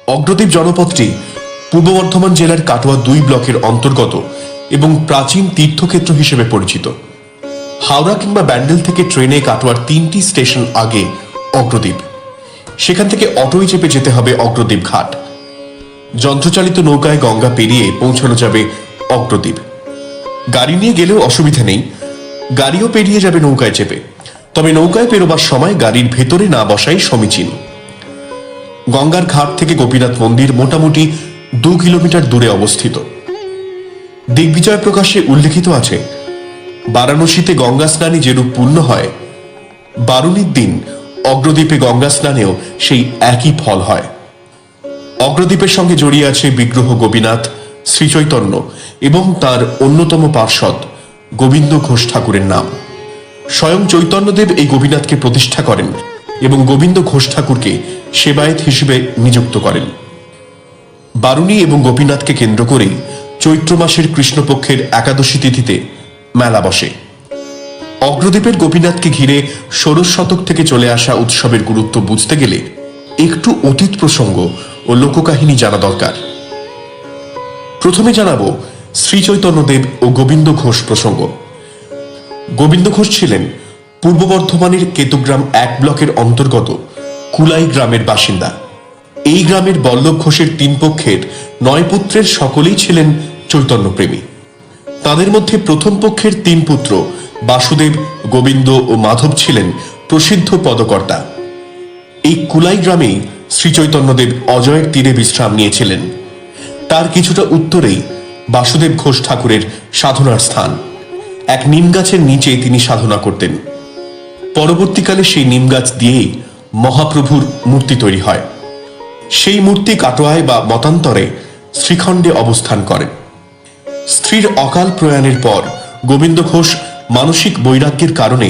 অগ্রদ্বীপ জনপদটি পূর্ব বর্ধমান জেলার কাটোয়া 2 ব্লকের অন্তর্গত এবং প্রাচীন তীর্থক্ষেত্র হিসেবে পরিচিত। হাওড়া কিংবা ব্যান্ডেল থেকে ট্রেনে কাটোয়ার 3টি স্টেশন আগে অগ্রদ্বীপ। সেখান থেকে অটোয় চেপে যেতে হবে অগ্রদ্বীপ ঘাট। যন্ত্রচালিত নৌকায় গঙ্গা পেরিয়ে পৌঁছানো যাবে অগ্রদ্বীপ। গাড়ি নিয়ে গেলেও অসুবিধা নেই, গাড়িও পেরিয়ে যাবে নৌকায় চেপে। তবে নৌকায় পেরোবার সময় গাড়ির ভেতরে না বসাই সমীচীন। গঙ্গার ঘাট থেকে গোপীনাথ মন্দির মোটামুটি 2 কিলোমিটার দূরে অবস্থিত। দিগ্বিজয় প্রকাশে উল্লেখিত আছে, বারাণসীতে গঙ্গা স্নানে যেরূপ পুণ্য হয়, বারুণীর দিন অগ্রদ্বীপে গঙ্গা স্নানেও সেই একই ফল হয়। অগ্রদ্বীপের সঙ্গে জড়িয়ে আছে বিগ্রহ গোপীনাথ, শ্রীচৈতন্য এবং তার অন্যতম পার্ষদ গোবিন্দ ঘোষ ঠাকুরের নাম। স্বয়ং চৈতন্যদেব এই গোপীনাথকে প্রতিষ্ঠা করেন এবং গোবিন্দ ঘোষ ঠাকুরকে সেবায়েত হিসেবে নিযুক্ত করেন। বারুণী এবং গোপীনাথকে কেন্দ্র করেই চৈত্র মাসের কৃষ্ণপক্ষের একাদশী তিথিতে মেলা বসে। অগ্রদ্বীপের গোপীনাথকে ঘিরে ষোড়শ শতক থেকে চলে আসা উৎসবের গুরুত্ব বুঝতে গেলে একটু অতীত প্রসঙ্গ ও লোককাহিনী জানা দরকার। প্রথমে জানাবো শ্রীচৈতন্যদেব ও গোবিন্দ ঘোষ প্রসঙ্গ। গোবিন্দ ঘোষ ছিলেন পূর্ব বর্ধমানের কেতুগ্রাম 1 ব্লকের অন্তর্গত কুলাই গ্রামের বাসিন্দা। এই গ্রামের বল্লভ ঘোষের 3 পক্ষের 9 পুত্রের সকলেই ছিলেন চৈতন্যপ্রেমী। তাদের মধ্যে প্রথম পক্ষের 3 পুত্র বাসুদেব, গোবিন্দ ও মাধব ছিলেন প্রসিদ্ধ পদকর্তা। এই কুলাই গ্রামেই শ্রীচৈতন্যদেব অজয়ের তীরে বিশ্রাম নিয়েছিলেন। তার কিছুটা উত্তরেই বাসুদেব ঘোষ ঠাকুরের সাধনার স্থান। এক নিম গাছের নিচে তিনি সাধনা করতেন। পরবর্তীকালে সেই নিম গাছ দিয়েই মহাপ্রভুর মূর্তি তৈরি হয়। সেই মূর্তি কাটোয়ায় বা মতান্তরে শ্রীখণ্ডে অবস্থান করেন। স্ত্রীর অকাল প্রয়াণের পর গোবিন্দ ঘোষ মানসিক বৈরাগ্যের কারণে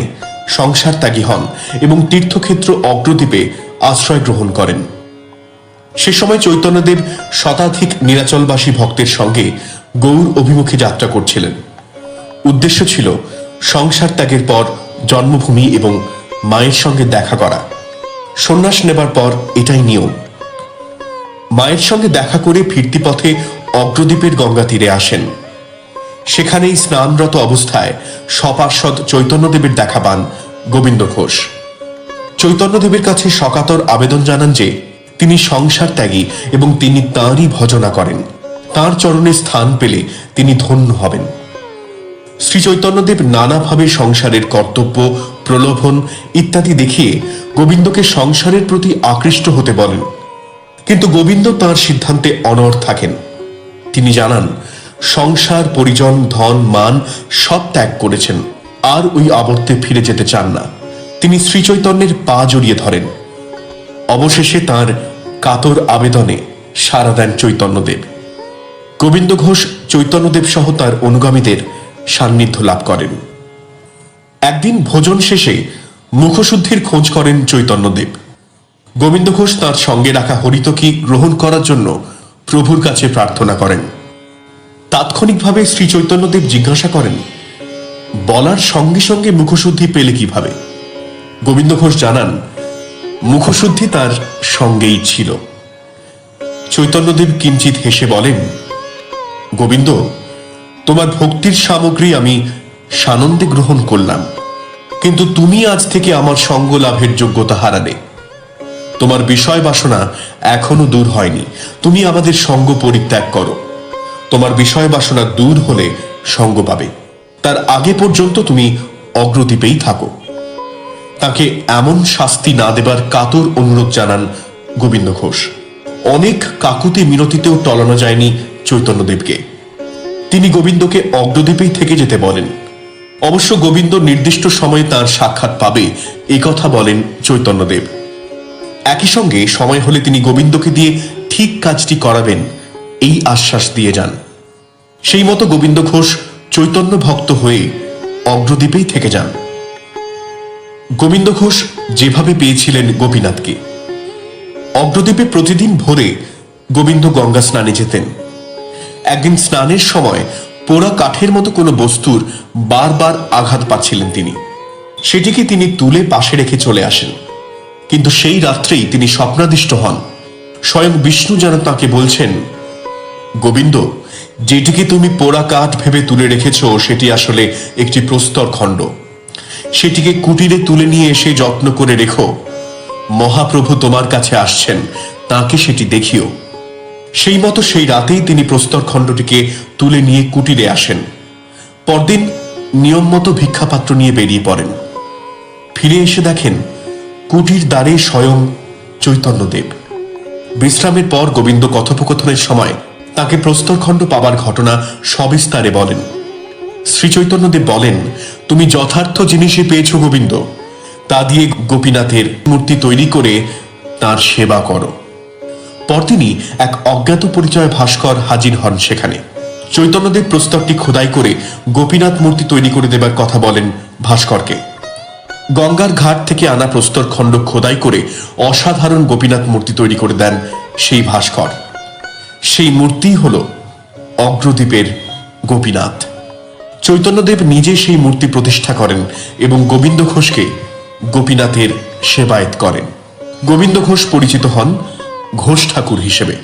সংসার ত্যাগী হন এবং তীর্থক্ষেত্র অগ্রদ্বীপে আশ্রয় গ্রহণ করেন। সে সময় চৈতন্যদেব শতাধিক নীলাচলবাসী ভক্তের সঙ্গে গৌর অভিমুখে যাত্রা করছিলেন। উদ্দেশ্য ছিল সংসার ত্যাগের পর জন্মভূমি এবং মায়ের সঙ্গে দেখা করা। সন্ন্যাস নেবার পর এটাই নিয়ম। মায়ের সঙ্গে দেখা করে ফিরতি পথে অগ্রদ্বীপের গঙ্গা তীরে আসেন। সেখানেই স্নানরত অবস্থায় সপার্ষদ চৈতন্যদেবের দেখা পান গোবিন্দ ঘোষ। চৈতন্যদেবের কাছে সকাতর আবেদন জানান যে তিনি সংসার ত্যাগী এবং তিনি তাঁরই ভজনা করেন। তাঁর চরণে স্থান পেলে তিনি ধন্য হবেন। শ্রী চৈতন্যদেব নানাভাবে সংসারের কর্তব্য, প্রলোভন ইত্যাদি দেখিয়ে গোবিন্দকে সংসারের প্রতি আকৃষ্ট হতে বলেন। কিন্তু গোবিন্দ তাঁর সিদ্ধান্তে অনড় থাকেন। তিনি জানান, সংসার, পরিজন, ধন, মান সব ত্যাগ করেছেন, আর ওই আবর্তে ফিরে যেতে চান না। তিনি শ্রীচৈতন্যের পা জড়িয়ে ধরেন। অবশেষে তাঁর কাতর আবেদনে সাড়া দেন চৈতন্যদেব। গোবিন্দ ঘোষ চৈতন্যদেব সহ তাঁর অনুগামীদের সান্নিধ্য লাভ করেন। একদিন ভোজন শেষে মুখশুদ্ধির খোঁজ করেন চৈতন্যদেব। গোবিন্দ ঘোষ তাঁর সঙ্গে রাখা হরিতকি গ্রহণ করার জন্য প্রভুর কাছে প্রার্থনা করেন। তাৎক্ষণিকভাবে শ্রী চৈতন্যদেব জিজ্ঞাসা করেন, বলার সঙ্গে সঙ্গে মুখশুদ্ধি পেলে কিভাবে? গোবিন্দ ঘোষ জানান, মুখশুদ্ধি তার সঙ্গেই ছিল। চৈতন্যদেব কিঞ্চিত হেসে বলেন, গোবিন্দ, তোমার ভক্তির সামগ্রী আমি সানন্দে গ্রহণ করলাম, কিন্তু তুমি আজ থেকে আমার সঙ্গ লাভের যোগ্যতা হারালে। তোমার বিষয় বাসনা এখনো দূর হয়নি, তুমি আমাদের সঙ্গ পরিত্যাগ করো। তোমার বিষয় বাসনা দূর হলে সঙ্গ পাবে, তার আগে পর্যন্ত তুমি অগ্রদ্বীপেই থাকো। তাকে এমন শাস্তি না দেবার কাতর অনুরোধ জানান গোবিন্দ ঘোষ। অনেক কাকুতি মিনতিতেও টলানো যায়নি চৈতন্যদেবকে। তিনি গোবিন্দকে অগ্রদ্বীপেই থেকে যেতে বলেন। অবশ্য গোবিন্দ নির্দিষ্ট সময়ে তার সাক্ষাৎ পাবে এই কথা বলেন চৈতন্যদেব। একই সঙ্গে সময় হলে তিনি গোবিন্দকে দিয়ে ঠিক কাজটি করাবেন এই আশ্বাস দিয়ে যান। সেই মতো গোবিন্দ ঘোষ চৈতন্য ভক্ত হয়ে অগ্রদ্বীপেই থেকে যান। গোবিন্দ ঘোষ যেভাবে পেয়েছিলেন গোপীনাথকে, অগ্রদ্বীপে প্রতিদিন ভোরে গোবিন্দ গঙ্গা স্নানে যেতেন। একদিন স্নানের সময় পোড়া কাঠের মতো কোনো বস্তুর বারবার আঘাত পাচ্ছিলেন তিনি। সেটিকে তিনি তুলে পাশে রেখে চলে আসেন। কিন্তু সেই রাত্রেই তিনি স্বপ্নাদিষ্ট হন। স্বয়ং বিষ্ণু যেন তাকে বলছেন, গোবিন্দ, যেটিকে তুমি পোড়া কাঠ ভেবে তুলে রেখেছ সেটি আসলে একটি প্রস্তর খণ্ড। সেটিকে কুটিরে তুলে নিয়ে এসে যত্ন করে রেখো। মহাপ্রভু তোমার কাছে আসছেন, তাকে সেটি দেখিও। সেই মতো সেই রাতেই তিনি প্রস্তর খণ্ডটিকে তুলে নিয়ে কুটিরে আসেন। পরদিন নিয়ম মতো ভিক্ষাপাত্র নিয়ে বেরিয়ে পড়েন। ফিরে এসে দেখেন কুটির দ্বারে স্বয়ং চৈতন্যদেব। বিশ্রামের পর গোবিন্দ কথোপকথনের সময় তাকে প্রস্তরখণ্ড পাবার ঘটনা সবিস্তারে বলেন। শ্রী চৈতন্যদেব বলেন, তুমি যথার্থ জিনিসই পেয়েছ গোবিন্দ, তা দিয়ে গোপীনাথের মূর্তি তৈরি করে তার সেবা করো। পরদিনই এক অজ্ঞাত পরিচয় ভাস্কর হাজির হন সেখানে। চৈতন্যদেব প্রস্তরটি খোদাই করে গোপীনাথ মূর্তি তৈরি করে দেবার কথা বলেন ভাস্করকে। গঙ্গার ঘাট থেকে আনা প্রস্তর খণ্ড খোদাই করে অসাধারণ গোপীনাথ মূর্তি তৈরি করে দেন সেই ভাস্কর। সেই মূর্তি হল অগ্রদ্বীপের গোপীনাথ। চৈতন্যদেব নিজে সেই মূর্তি প্রতিষ্ঠা করেন এবং গোবিন্দ ঘোষকে গোপীনাথের সেবায়েত করেন। গোবিন্দ ঘোষ পরিচিত হন ঘোষ ঠাকুর হিসেবে।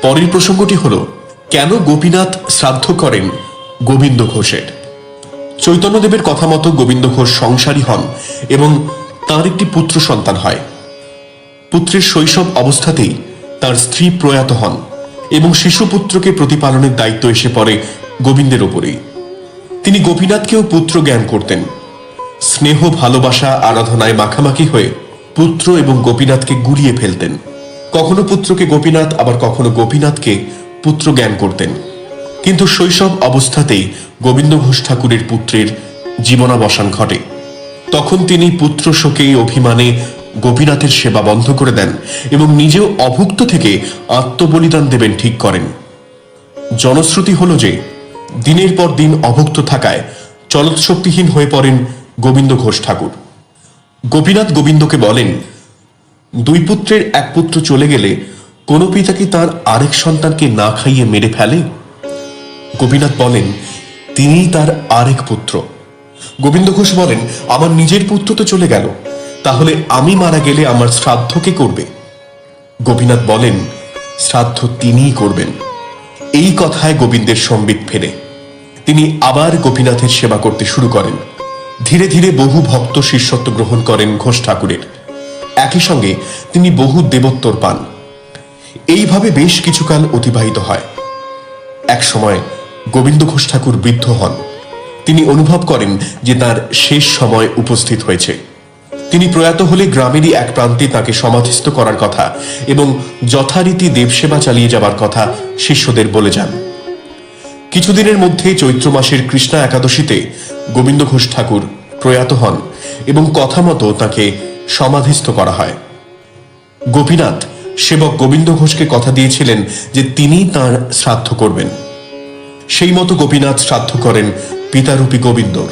পরের প্রসঙ্গটি হল, কেন গোপীনাথ শ্রাদ্ধ করেন গোবিন্দ ঘোষের। চৈতন্যদেবের কথা মতো গোবিন্দ ঘোষ সংসারী হন এবং তার একটি পুত্র সন্তান হয়। পুত্রের শৈশব অবস্থাতেই তার স্ত্রী প্রয়াত হন এবং শিশুপুত্রকে প্রতিপালনের দায়িত্ব এসে পড়ে গোবিন্দের ওপরেই। তিনি গোপীনাথকেও পুত্র জ্ঞান করতেন। স্নেহ ভালোবাসা আরাধনায় মাখামাখি হয়ে পুত্র এবং গোপীনাথকে গুলিয়ে ফেলতেন। কখনো পুত্রকে গোপীনাথ, আবার কখনো গোপীনাথকে পুত্র জ্ঞান করতেন। কিন্তু শৈশব অবস্থাতেই গোবিন্দ ঘোষ ঠাকুরের পুত্রের জীবনাবসান ঘটে। তখন তিনি পুত্র শোকে অভিমানে গোপীনাথের সেবা বন্ধ করে দেন এবং নিজেও অভুক্ত থেকে আত্মবলিদান দেবেন ঠিক করেন। জনশ্রুতি হল যে দিনের পর দিন অভুক্ত থাকায় চলৎশক্তিহীন হয়ে পড়েন গোবিন্দ ঘোষ ঠাকুর। গোপীনাথ গোবিন্দকে বলেন, দুই পুত্রের এক পুত্র চলে গেলে কোন পিতা কি তার আরেক সন্তানকে না খাইয়ে মেরে ফেলে? গোপীনাথ বলেন, তিনিই তার আরেক পুত্র। গোবিন্দ ঘোষ বলেন, আমার নিজের পুত্র তো চলে গেল, তাহলে আমি মারা গেলে আমার শ্রাদ্ধ কে করবে? গোপীনাথ বলেন, শ্রাদ্ধ তিনিই করবেন। এই কথায় গোবিন্দের সম্বিত ফেরে। তিনি আবার গোপীনাথের সেবা করতে শুরু করেন। ধীরে ধীরে বহু ভক্ত শিষ্যত্ব গ্রহণ করেন ঘোষ ঠাকুরের। একই সঙ্গে তিনি বহু দেবোত্তর পান। এইভাবে বেশ কিছুকাল অতিবাহিত হয়। এক সময় গোবিন্দ ঘোষ ঠাকুর বৃদ্ধ হন। তিনি অনুভব করেন যে তার শেষ সময় উপস্থিত হয়েছে। তিনি প্রয়াত হলে গ্রামেরই এক প্রান্তে তাকে সমাধিস্থ করার কথা এবং যথারীতি দেবসেবা চালিয়ে যাবার কথা শিষ্যদের বলে যান। কিছুদিনের মধ্যে চৈত্র মাসের কৃষ্ণা একাদশীতে গোবিন্দ ঘোষ ঠাকুর প্রয়াত হন এবং কথা মতো তাকে সমাধিস্থ করা হয়। গোপীনাথ সেবক গোবিন্দ ঘোষকে কথা দিয়েছিলেন যে তিনি তাঁর শ্রাদ্ধ করবেন। সেই মতো গোপীনাথ শ্রাদ্ধ করেন পিতারূপী গোবিন্দর।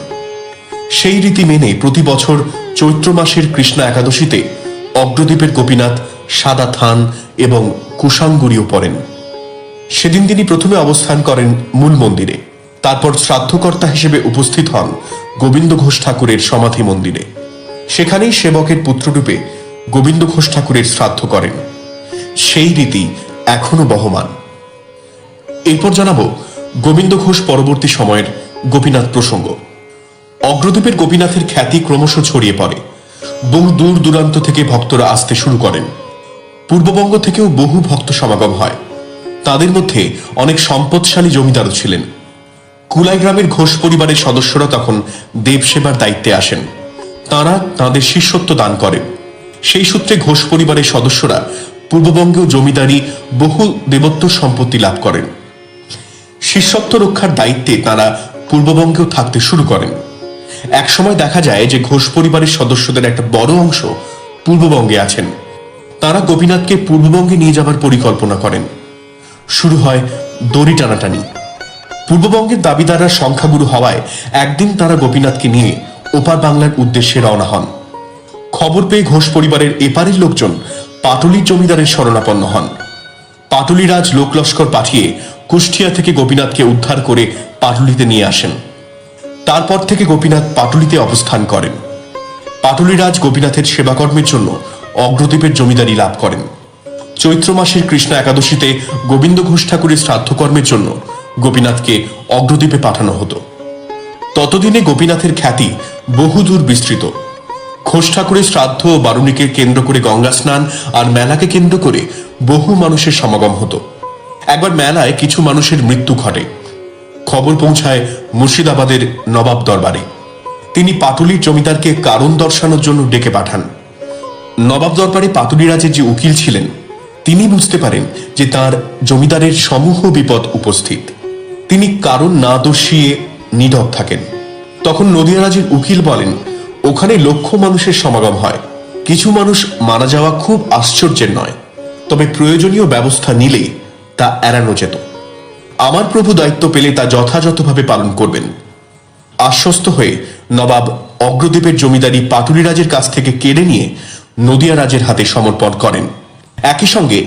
সেই রীতি মেনে প্রতি বছর চৈত্র মাসের কৃষ্ণা একাদশীতে অগ্রদ্বীপের গোপীনাথ সাদা থান এবং কুশাঙ্গুরিও পরেন। সেদিন তিনি প্রথমে অবস্থান করেন মূল মন্দিরে, তারপর শ্রাদ্ধকর্তা হিসেবে উপস্থিত হন গোবিন্দ ঘোষ ঠাকুরের সমাধি মন্দিরে। সেখানেই সেবকের পুত্ররূপে গোবিন্দ ঘোষ ঠাকুরের শ্রাদ্ধ করেন। সেই রীতি এখনো বহমান। এরপর জানাবো গোবিন্দ ঘোষ পরবর্তী সময়ের গোপীনাথ প্রসঙ্গ। অগ্রদ্বীপের গোপীনাথের খ্যাতি ক্রমশ ছড়িয়ে পড়ে। বহু দূর দূরান্ত থেকে ভক্তরা আসতে শুরু করেন। পূর্ববঙ্গ থেকেও বহু ভক্ত সমাগম হয়। তাদের মধ্যে অনেক সম্পদশালী জমিদারও ছিলেন। কুলাই গ্রামের ঘোষ পরিবারের সদস্যরা তখন দেবসেবার দায়িত্বে আসেন। তাঁরা তাঁদের শিষ্যত্ব দান করেন। সেই সূত্রে ঘোষ পরিবারের সদস্যরা পূর্ববঙ্গেও জমিদারি বহু দেবত্ব সম্পত্তি লাভ করেন। শিষ্যত্ব রক্ষার দায়িত্বে তাঁরা পূর্ববঙ্গেও থাকতে শুরু করেন। একসময় দেখা যায় যে ঘোষ পরিবারের সদস্যদের একটা বড় অংশ পূর্ববঙ্গে আছেন। তাঁরা গোপীনাথকে পূর্ববঙ্গে নিয়ে যাবার পরিকল্পনা করেন। শুরু হয় দড়ি টানাটানি। পূর্ববঙ্গের দাবিদাররা সংখ্যাগুরু হওয়ায় একদিন তারা গোপীনাথকে নিয়ে ওপার বাংলার উদ্দেশ্যে রওনা হন। খবর পেয়ে ঘোষ পরিবারের এপারের লোকজন পাটুলির জমিদারের শরণাপন্ন হন। পাটুলিরাজ লোকলস্কর পাঠিয়ে কুষ্টিয়া থেকে গোপীনাথকে উদ্ধার করে পাটুলিতে নিয়ে আসেন। তারপর থেকে গোপীনাথ পাটুলিতে অবস্থান করেন। পাটুলিরাজ গোপীনাথের সেবাকর্মের জন্য অগ্রদ্বীপের জমিদারি লাভ করেন। চৈত্র মাসের কৃষ্ণ একাদশীতে গোবিন্দ ঘোষ ঠাকুরের শ্রাদ্ধকর্মের জন্য গোপীনাথকে অগ্রদ্বীপে পাঠানো হতো। ততদিনে গোপীনাথের খ্যাতি বহুদূর বিস্তৃত। ঘোষ ঠাকুরের শ্রাদ্ধ ও বারুণীকে কেন্দ্র করে গঙ্গা স্নান আর মেলাকে কেন্দ্র করে বহু মানুষের সমাগম হতো। একবার মেলায় কিছু মানুষের মৃত্যু ঘটে। খবর পৌঁছায় মুর্শিদাবাদের নবাব দরবারে। তিনি পাটুলির জমিদারকে কারণ দর্শানোর জন্য ডেকে পাঠান। নবাব দরবারে পাটুলিরাজের যে উকিল ছিলেন তিনি বুঝতে পারেন যে তার জমিদারের সমূহ বিপদ উপস্থিত। তিনি কারণ না দর্শিয়ে নীরব থাকেন। তখন নদিয়ারাজের উকিল বলেন, ওখানে লক্ষ মানুষের সমাগম হয়, কিছু মানুষ মারা যাওয়া খুব আশ্চর্যের নয়, তবে প্রয়োজনীয় ব্যবস্থা নিলে তা এড়ানো যেত। আমার প্রভু দায়িত্ব পেলে তা যথাযথভাবে পালন করবেন। আশ্বস্ত হয়ে নবাব অগ্রদ্বীপের জমিদারি পাটুলিরাজের কাছ থেকে কেড়ে নিয়ে নদিয়া রাজের হাতে সমর্পণ করেন। একই সঙ্গে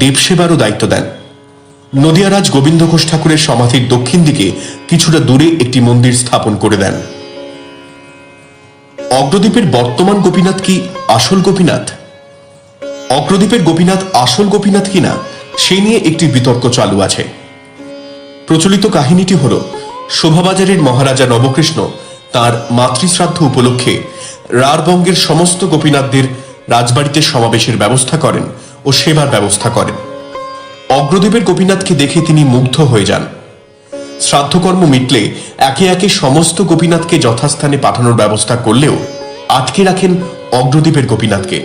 দেবসেবারও দায়িত্ব দেন। নদিয়ারাজ গোবিন্দ ঘোষ ঠাকুরের সমাধির দক্ষিণ দিকে কিছুটা দূরে একটি মন্দির স্থাপন করে দেন। অগ্রদ্বীপের বর্তমান গোপীনাথ কি আসল গোপীনাথ? অগ্রদ্বীপের গোপীনাথ আসল গোপীনাথ কিনা সেই নিয়ে একটি বিতর্ক চালু আছে। প্রচলিত কাহিনীটি হল, শোভাবাজারের মহারাজা নবকৃষ্ণ তার মাতৃশ্রাদ্ধ উপলক্ষে রাঢ়বঙ্গের সমস্ত গোপীনাথদের রাজবাড়িতে সমাবেশের ব্যবস্থা করেন ও সেবার ব্যবস্থা করেন। অগ্রদ্বীপের গোপীনাথকে দেখে তিনি মুগ্ধ হয়ে যান। শ্রাদ্ধকর্ম মিটলে একে একে সমস্ত গোপীনাথকে যথাস্থানে পাঠানোর ব্যবস্থা করলেও আটকে রাখেন অগ্রদ্বীপের গোপীনাথকে।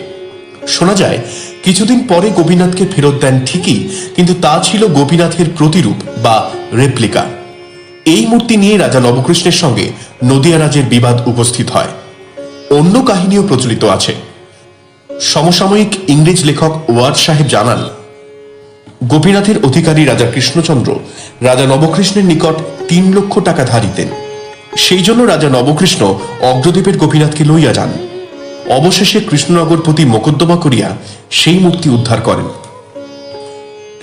শোনা যায় কিছুদিন পরে গোপীনাথকে ফেরত দেন ঠিকই, কিন্তু তা ছিল গোপীনাথের প্রতিরূপ বা রেপ্লিকা। এই মূর্তি নিয়ে রাজা নবকৃষ্ণের সঙ্গে নদিয়া রাজের বিবাদ উপস্থিত হয়। অন্য কাহিনীও প্রচলিত আছে। সমসাময়িক ইংরেজ লেখক ওয়ার্ড সাহেব জানান, গোপীনাথের অধিকারী রাজা কৃষ্ণচন্দ্র রাজা নবকৃষ্ণের নিকট ৩ লক্ষ টাকা ধার দিতেন। সেই জন্য রাজা নবকৃষ্ণ অগ্রদ্বীপের গোপীনাথকে লইয়া যান। অবশেষে কৃষ্ণনগর প্রতি মোকদ্দমা করিয়া সেই মূর্তি উদ্ধার করেন।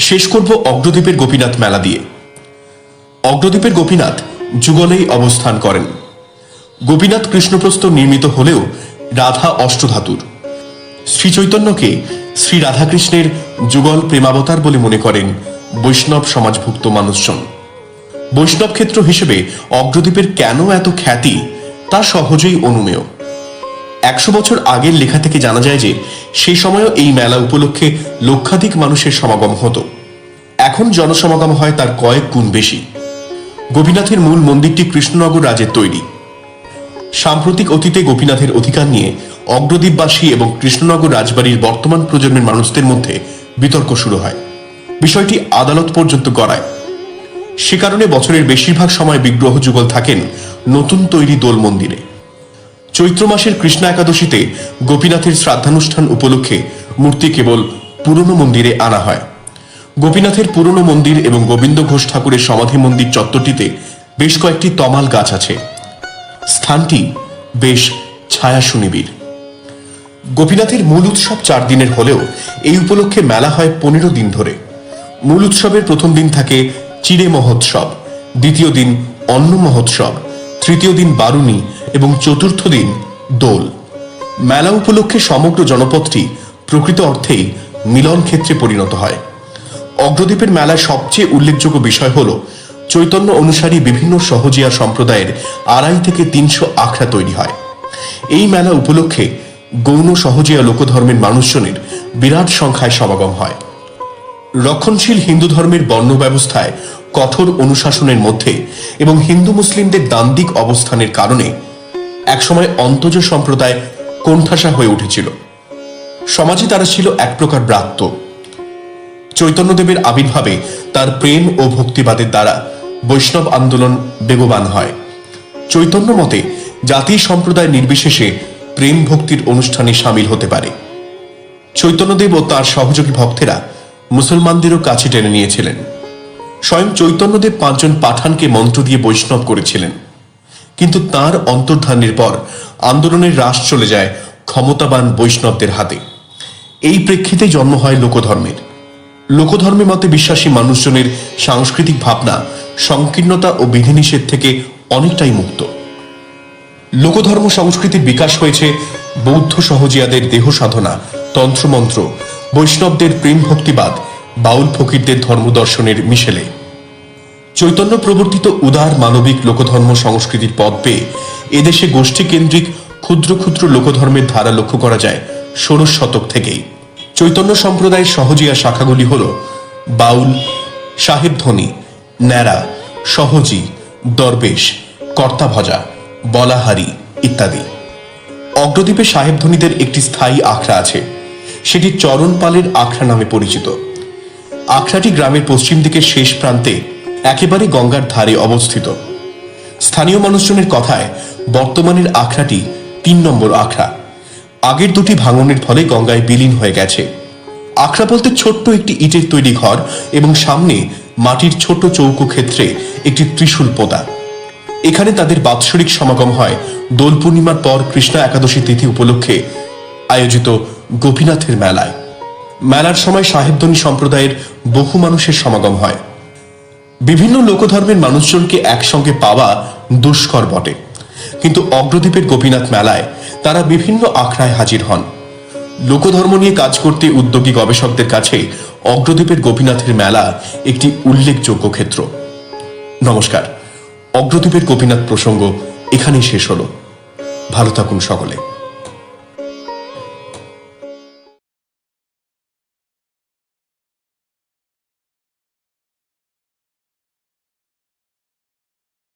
শেষ করব অগ্রদ্বীপের গোপীনাথ মেলা দিয়ে। অগ্রদ্বীপের গোপীনাথ যুগলেই অবস্থান করেন। গোপীনাথ কৃষ্ণপ্রস্তর নির্মিত হলেও রাধা অষ্টধাতুর। শ্রী চৈতন্যকে শ্রী রাধাকৃষ্ণের যুগল প্রেমাবতার বলে মনে করেন বৈষ্ণব সমাজভুক্ত মানুষজন। বৈষ্ণব ক্ষেত্র হিসেবে অগ্রদ্বীপের কেন এত খ্যাতি তা সহজেই অনুমেয়। 100 বছর আগের লেখা থেকে জানা যায় যে সেই সময়ও এই মেলা উপলক্ষে লক্ষাধিক মানুষের সমাগম হতো। এখন জনসমাগম হয় তার কয়েক গুণ বেশি। গোপীনাথের মূল মন্দিরটি কৃষ্ণনগর রাজের তৈরি। সাম্প্রতিক অতীতে গোপীনাথের অধিকার নিয়ে অগ্রদ্বীপবাসী এবং কৃষ্ণনগর রাজবাড়ির বর্তমান প্রজন্মের মানুষদের মধ্যে বিতর্ক শুরু হয়। বিষয়টি আদালত পর্যন্ত গড়ায়। সে কারণে বছরের বেশিরভাগ সময় বিগ্রহ যুগল থাকেন নতুন তৈরি দোল মন্দিরে। চৈত্র মাসের কৃষ্ণ একাদশীতে গোপীনাথের শ্রাদ্ধানুষ্ঠান উপলক্ষে মূর্তি কেবল পুরনো মন্দিরে আনা হয়। গোপীনাথের পুরনো মন্দির এবং গোবিন্দ ঘোষ ঠাকুরের সমাধি মন্দির চত্বরটিতে বেশ কয়েকটি তমাল গাছ আছে। স্থানটি বেশ ছায়া সুনিবিড়। গোপীনাথের মূল উৎসব 4 দিনের হলেও এই উপলক্ষে মেলা হয় 15 দিন ধরে। মূল উৎসবের প্রথম দিন থাকে চিড়ে মহোৎসব, দ্বিতীয় দিন অন্ন মহোৎসব, তৃতীয় দিন বারুণী এবং চতুর্থ দিন দোল। মেলা উপলক্ষে সমগ্র জনপদটি প্রকৃত অর্থেই মিলন ক্ষেত্রে পরিণত হয়। অগ্রদ্বীপের মেলায় সবচেয়ে উল্লেখযোগ্য বিষয় হল চৈতন্য অনুসারী বিভিন্ন সহজিয়া সম্প্রদায়ের 250 থেকে 300 আখড়া তৈরি হয়। এই মেলা উপলক্ষে গৌণ সহজিয়া লোকধর্মের মানুষজনের বিরাট সংখ্যায় সমাগম হয়। রক্ষণশীল হিন্দু ধর্মের বর্ণ ব্যবস্থায় কঠোর অনুশাসনের মধ্যে এবং হিন্দু মুসলিমদের দ্বান্দ্বিক অবস্থানের কারণে একসময় অন্তজ সম্প্রদায় কোণঠাসা হয়ে উঠেছিল। সমাজে তারা ছিল এক প্রকার ব্রাত্য। চৈতন্যদেবের আবির্ভাবে তার প্রেম ও ভক্তিবাদের দ্বারা বৈষ্ণব আন্দোলন বেগবান হয়। চৈতন্য মতে জাতি সম্প্রদায় নির্বিশেষে প্রেম ভক্তির অনুষ্ঠানে সামিল হতে পারে। চৈতন্যদেব ও তার সহযোগী ভক্তেরা মুসলমানদেরও কাছে টেনে নিয়েছিলেন। স্বয়ং চৈতন্যদেব 5 জন পাঠানকে মন্ত্র দিয়ে বৈষ্ণব করেছিলেন। কিন্তু তার অন্তর্ধানের পর আন্দোলনের রাশ চলে যায় ক্ষমতাবান বৈষ্ণবদের হাতে। এই প্রেক্ষিতে জন্ম হয় লোকধর্মের। লোকধর্মে মতে বিশ্বাসী মানুষজনের সাংস্কৃতিক ভাবনা সংকীর্ণতা ও বিধিনিষেধ থেকে অনেকটাই মুক্ত। লোকধর্ম সংস্কৃতির বিকাশ হয়েছে বৌদ্ধ সহজিয়াদের দেহ সাধনা, তন্ত্রমন্ত্র, বৈষ্ণবদের প্রেম ভক্তিবাদ, বাউল ফকিরদের ধর্মদর্শনের মিশেলে। চৈতন্য প্রবর্তিত উদার মানবিক লোকধর্ম সংস্কৃতির পথ পেয়ে এদেশে গোষ্ঠীকেন্দ্রিক ক্ষুদ্র ক্ষুদ্র লোকধর্মের ধারা লক্ষ্য করা যায় 16 শতক থেকেই। চৈতন্য সম্প্রদায়ের সহজিয়া শাখাগুলি হল বাউল, সাহেবধ্বনি, ন্যাড়া, সহজি, দরবেশ, কর্তাভজা, বলাহারি ইত্যাদি। অগ্রদ্বীপে সাহেবধ্বনিদের একটি স্থায়ী আখড়া আছে, সেটি চরণপালের আখড়া নামে পরিচিত। আখড়াটি গ্রামের পশ্চিম দিকের শেষ প্রান্তে একেবারে গঙ্গার ধারে অবস্থিত। স্থানীয় মানুষজনের কথায় বর্তমানের আখড়াটি 3 নম্বর আখড়া। আগের দুটি ভাঙনের ফলে গঙ্গায় বিলীন হয়ে গেছে। আখড়া বলতে ছোট্ট একটি ইটের তৈরি ঘর এবং সামনে মাটির ছোট চৌকো ক্ষেত্রে একটি ত্রিশূল পোতা। এখানে তাদের বাৎসরিক সমাগম হয় দোল পূর্ণিমার পর কৃষ্ণা একাদশী তিথি উপলক্ষে আয়োজিত গোপীনাথের মেলায়। মেলার সময় সাহেবধ্বনি সম্প্রদায়ের বহু মানুষের সমাগম হয়। বিভিন্ন লোকধর্মের মানুষজনকে একসঙ্গে পাওয়া দুষ্কর বটে, কিন্তু অগ্রদ্বীপের গোপীনাথ মেলায় তারা বিভিন্ন আখড়ায় হাজির হন। লোকধর্ম নিয়ে কাজ করতে উদ্যোগী গবেষকদের কাছে অগ্রদ্বীপের গোপীনাথের মেলা একটি উল্লেখযোগ্য ক্ষেত্র। নমস্কার, অগ্রদ্বীপের গোপীনাথ প্রসঙ্গ এখানেই শেষ হলো। ভালো থাকুন সকলে।